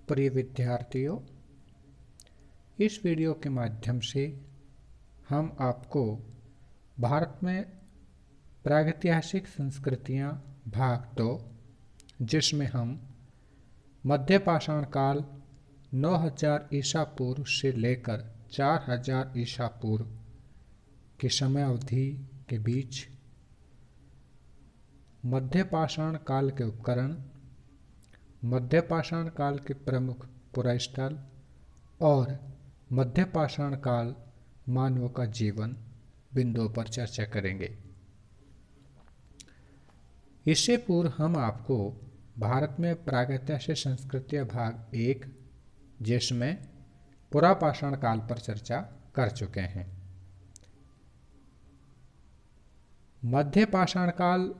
प्रिय विद्यार्थियों, इस वीडियो के माध्यम से हम आपको भारत में प्रागैतिहासिक संस्कृतियां भाग 2, जिसमें हम मध्य पाषाण काल 9000 ईसा पूर्व से लेकर 4000 ईसा पूर्व की समय अवधि के बीच मध्य पाषाण काल के उपकरण, मध्य पाषाण काल के प्रमुख पुरास्थल और मध्य पाषाण काल मानवों का जीवन बिंदुओं पर चर्चा करेंगे। इससे पूर्व हम आपको भारत में प्रागैतिहासिक संस्कृतियां भाग 1, जिसमें पुरापाषाण काल पर चर्चा कर चुके हैं। मध्य पाषाण काल,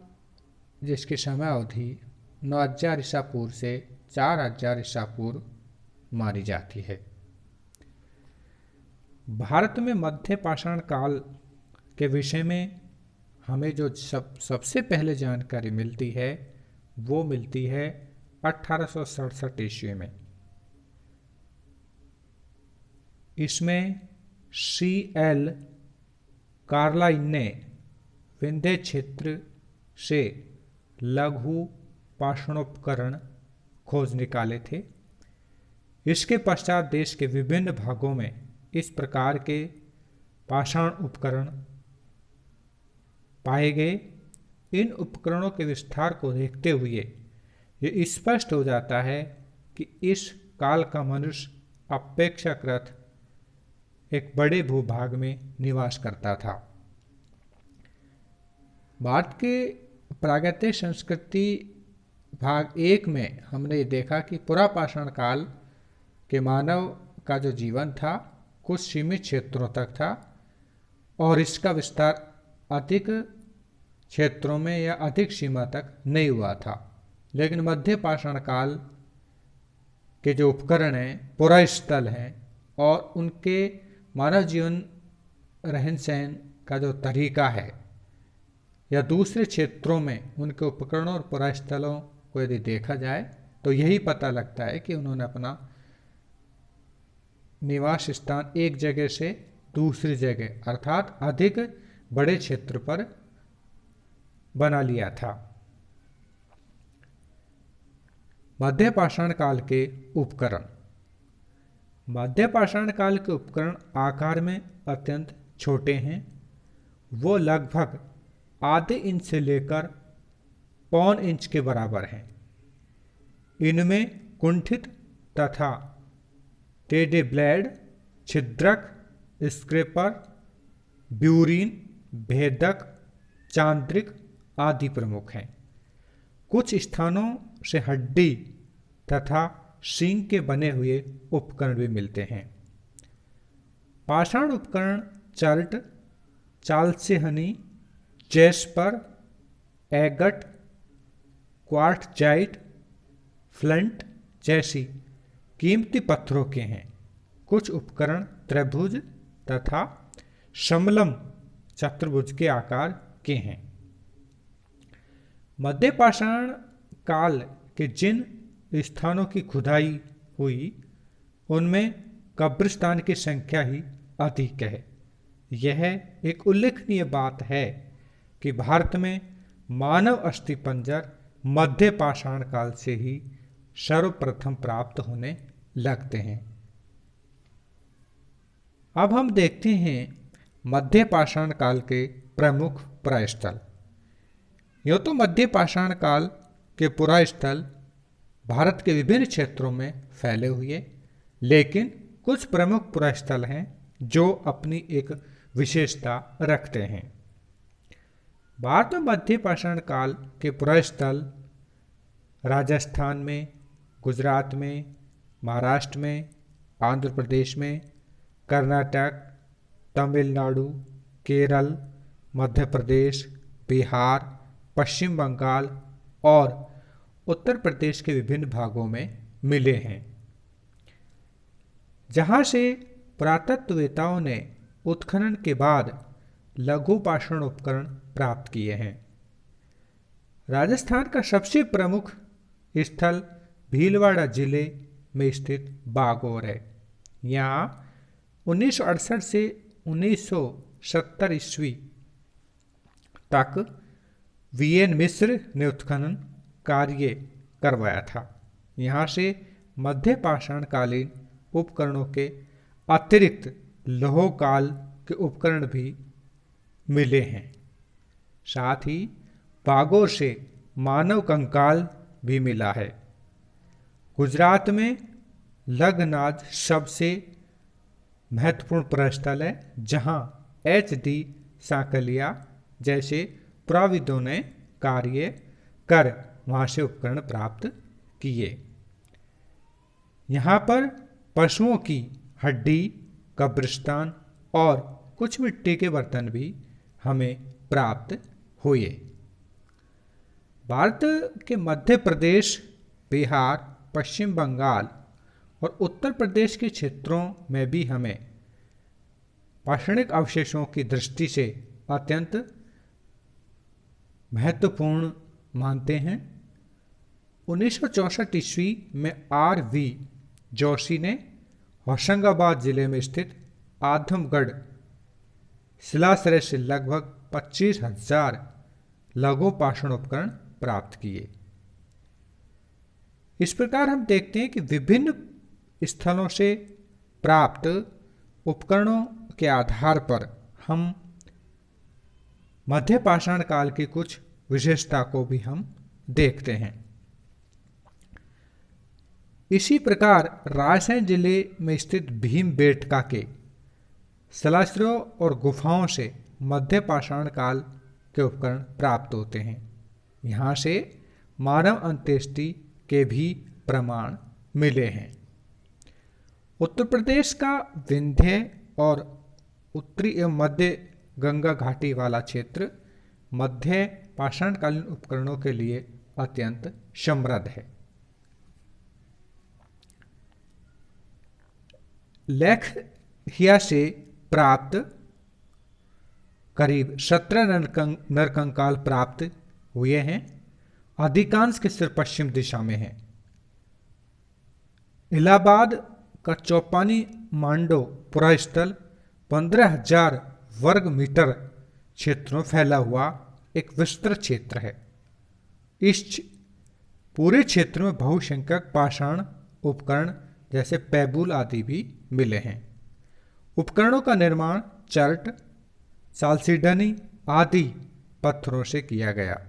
जिसकी समय अवधि 9000 ईसा पूर्व से 4000 ईसा पूर्व मानी जाती है। भारत में मध्य पाषाण काल के विषय में हमें जो सबसे पहले जानकारी मिलती है वो मिलती है 1867 ईस्वी में। इसमें C.L. कार्लाइन ने विंध्य क्षेत्र से लघु पाषाणोपकरण खोज निकाले थे। इसके पश्चात देश के विभिन्न भागों में इस प्रकार के पाषाण उपकरण पाए गए। इन उपकरणों के विस्तार को देखते हुए ये स्पष्ट हो जाता है कि इस काल का मनुष्य अपेक्षाकृत एक बड़े भूभाग में निवास करता था। भारत के प्रागैतिक संस्कृति भाग 1 में हमने देखा कि पुरापाषाण काल के मानव का जो जीवन था कुछ सीमित क्षेत्रों तक था और इसका विस्तार अधिक क्षेत्रों में या अधिक सीमा तक नहीं हुआ था। लेकिन मध्य पाषाण काल के जो उपकरण हैं, पुरास्थल हैं और उनके मानव जीवन रहन सहन का जो तरीका है या दूसरे क्षेत्रों में उनके उपकरणों और पुरास्थलों को यदि देखा जाए तो यही पता लगता है कि उन्होंने अपना निवास स्थान एक जगह से दूसरी जगह अर्थात अधिक बड़े क्षेत्र पर बना लिया था। मध्य पाषाण काल के उपकरण। मध्य पाषाण काल के उपकरण आकार में अत्यंत छोटे हैं। वो लगभग आधे इंच से लेकर पौन इंच के बराबर हैं। इनमें कुंठित तथा टेढ़े ब्लेड, छिद्रक, स्क्रैपर, ब्यूरीन, भेदक, चांद्रिक आदि प्रमुख हैं। कुछ स्थानों से हड्डी तथा सींग के बने हुए उपकरण भी मिलते हैं। पाषाण उपकरण चर्ट, चालसेहनी, जैस्पर, एगट, क्वार्टजाइट, फ्लंट जैसी कीमती पत्थरों के हैं। कुछ उपकरण त्रिभुज तथा समलम चतुर्भुज के आकार के हैं। मध्य पाषाण काल के जिन स्थानों की खुदाई हुई उनमें कब्रिस्तान की संख्या ही अधिक है। यह एक उल्लेखनीय बात है कि भारत में मानव अस्थिपंजर मध्य पाषाण काल से ही सर्वप्रथम प्राप्त होने लगते हैं। अब हम देखते हैं मध्य पाषाण काल के प्रमुख पुरास्थल। यूँ तो मध्य पाषाण काल के पुरास्थल भारत के विभिन्न क्षेत्रों में फैले हुए, लेकिन कुछ प्रमुख पुरास्थल हैं जो अपनी एक विशेषता रखते हैं। भारत में मध्य पाषाण काल के पुरास्थल राजस्थान में, गुजरात में, महाराष्ट्र में, आंध्र प्रदेश में, कर्नाटक, तमिलनाडु, केरल, मध्य प्रदेश, बिहार, पश्चिम बंगाल और उत्तर प्रदेश के विभिन्न भागों में मिले हैं, जहां से पुरातत्ववेताओं ने उत्खनन के बाद लघु पाषाण उपकरण प्राप्त किए हैं। राजस्थान का सबसे प्रमुख स्थल भीलवाड़ा जिले में स्थित बागोर है। यहाँ 1968 से 1970 ईस्वी तक वीएन मिश्र ने उत्खनन कार्य करवाया था। यहाँ से मध्य पाषाण कालीन उपकरणों के अतिरिक्त लौह काल के उपकरण भी मिले हैं। साथ ही बागोर से मानव कंकाल भी मिला है। गुजरात में लगनाज सबसे महत्वपूर्ण प्रस्थल है, जहां एच.डी. सांकलिया जैसे पुराविदों ने कार्य कर वहां से उपकरण प्राप्त किए। यहाँ पर पशुओं की हड्डी, कब्रिस्तान और कुछ मिट्टी के बर्तन भी हमें प्राप्त हुए। भारत के मध्य प्रदेश, बिहार, पश्चिम बंगाल और उत्तर प्रदेश के क्षेत्रों में भी हमें पाषाणिक अवशेषों की दृष्टि से अत्यंत महत्वपूर्ण मानते हैं। 1964 ईस्वी में R.V. जोशी ने होशंगाबाद जिले में स्थित आधमगढ़ शिलाश्रय से लगभग 25,000 लघु पाषाण उपकरण प्राप्त किए। इस प्रकार हम देखते हैं कि विभिन्न स्थलों से प्राप्त उपकरणों के आधार पर हम मध्य पाषाण काल की कुछ विशेषता को भी हम देखते हैं। इसी प्रकार रायसेन जिले में स्थित भीमबेटका के शिलाश्रयों और गुफाओं से मध्य पाषाण काल के उपकरण प्राप्त होते हैं। यहाँ से मानव अंत्येष्टि के भी प्रमाण मिले हैं। उत्तर प्रदेश का विंध्य और उत्तरी एवं मध्य गंगा घाटी वाला क्षेत्र मध्य पाषाणकालीन उपकरणों के लिए अत्यंत समृद्ध है। लेखहिया से प्राप्त करीब 17 नरकंकाल प्राप्त हुए हैं। अधिकांश के सिर पश्चिम दिशा में है। इलाहाबाद का चौपानी मांडो पुरास्थल 15,000 वर्ग मीटर क्षेत्र में फैला हुआ एक विस्तृत क्षेत्र है। इस पूरे क्षेत्र में बहुसंख्यक पाषाण उपकरण जैसे पैबुल आदि भी मिले हैं। उपकरणों का निर्माण चर्ट, सालसीडनी आदि पत्थरों से किया गया।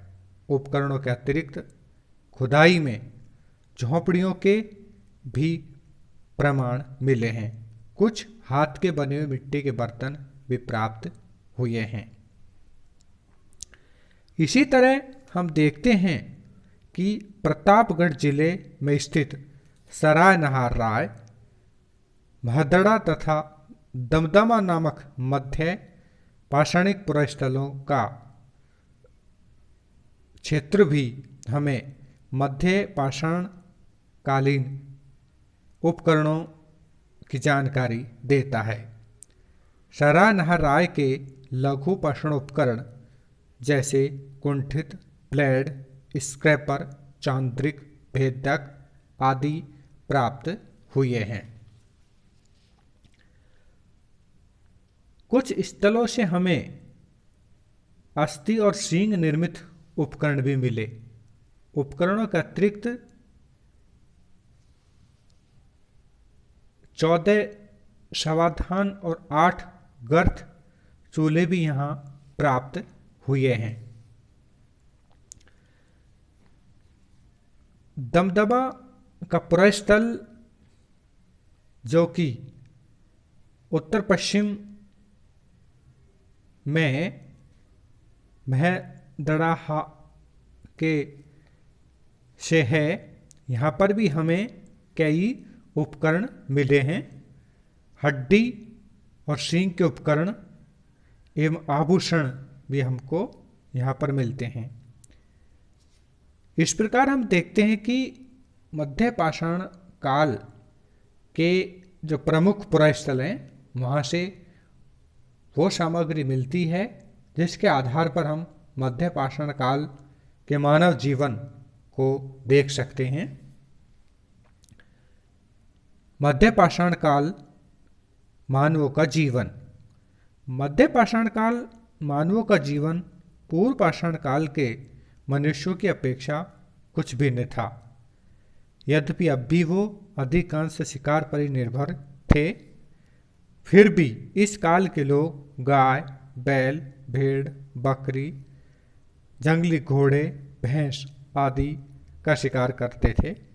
उपकरणों के अतिरिक्त खुदाई में झोंपड़ियों के भी प्रमाण मिले हैं। कुछ हाथ के बने हुए मिट्टी के बर्तन भी प्राप्त हुए हैं। इसी तरह हम देखते हैं कि प्रतापगढ़ जिले में स्थित सराय नहार राय, महदड़ा तथा दमदमा नामक मध्य पाषाणिक पुरास्थलों का क्षेत्र भी हमें मध्य पाषाण कालीन उपकरणों की जानकारी देता है। सराय नहर राय के लघु पाषाण उपकरण जैसे कुंठित, ब्लेड, स्क्रैपर, चांद्रिक, भेदक आदि प्राप्त हुए हैं। कुछ स्थलों से हमें अस्थि और सींग निर्मित उपकरण भी मिले। उपकरणों के अतिरिक्त 14 समाधान और 8 गर्थ चूल्हे भी यहाँ प्राप्त हुए हैं। दमदमा का पुरास्थल जो कि उत्तर पश्चिम में महदड़ा के से है, यहाँ पर भी हमें कई उपकरण मिले हैं। हड्डी और सींग के उपकरण एवं आभूषण भी हमको यहाँ पर मिलते हैं। इस प्रकार हम देखते हैं कि मध्य पाषाण काल के जो प्रमुख पुरास्थल हैं वहाँ से वो सामग्री मिलती है जिसके आधार पर हम मध्य पाषाण काल के मानव जीवन को देख सकते हैं। मध्य पाषाण काल मानवों का जीवन। मध्य पाषाण काल मानवों का जीवन पूर्व पाषाण काल के मनुष्यों की अपेक्षा कुछ भिन्न था। यद्यपि अब भी वो अधिकांश शिकार पर ही निर्भर थे, फिर भी इस काल के लोग गाय, बैल, भेड़, बकरी, जंगली घोड़े, भैंस आदि का शिकार करते थे।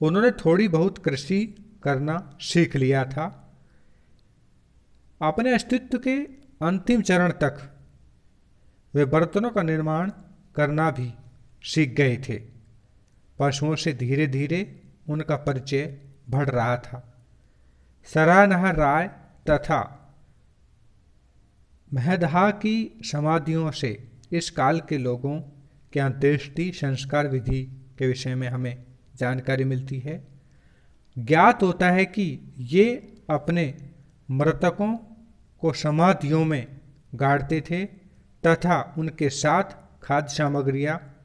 उन्होंने थोड़ी बहुत कृषि करना सीख लिया था। अपने अस्तित्व के अंतिम चरण तक वे बर्तनों का निर्माण करना भी सीख गए थे। पशुओं से धीरे धीरे उनका परिचय बढ़ रहा था। सराहनहार राय तथा महदहा की समाधियों से इस काल के लोगों के अंत्येष्टि संस्कार विधि के विषय में हमें जानकारी मिलती है। ज्ञात होता है कि ये अपने मृतकों को समाधियों में गाड़ते थे तथा उनके साथ खाद्य सामग्रियाँ,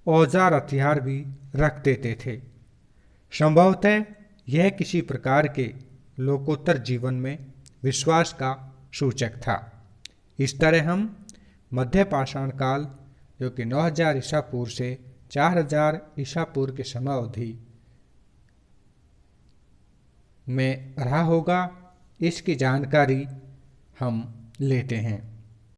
औजार, हथियार भी रख देते थे। संभवतः यह किसी प्रकार के लोकोत्तर जीवन में विश्वास का सूचक था। इस तरह हम मध्य पाषाण काल, जो कि 9000 ईसा पूर्व से 4000 ईसा पूर्व के समय अवधि में रहा होगा, इसकी जानकारी हम लेते हैं।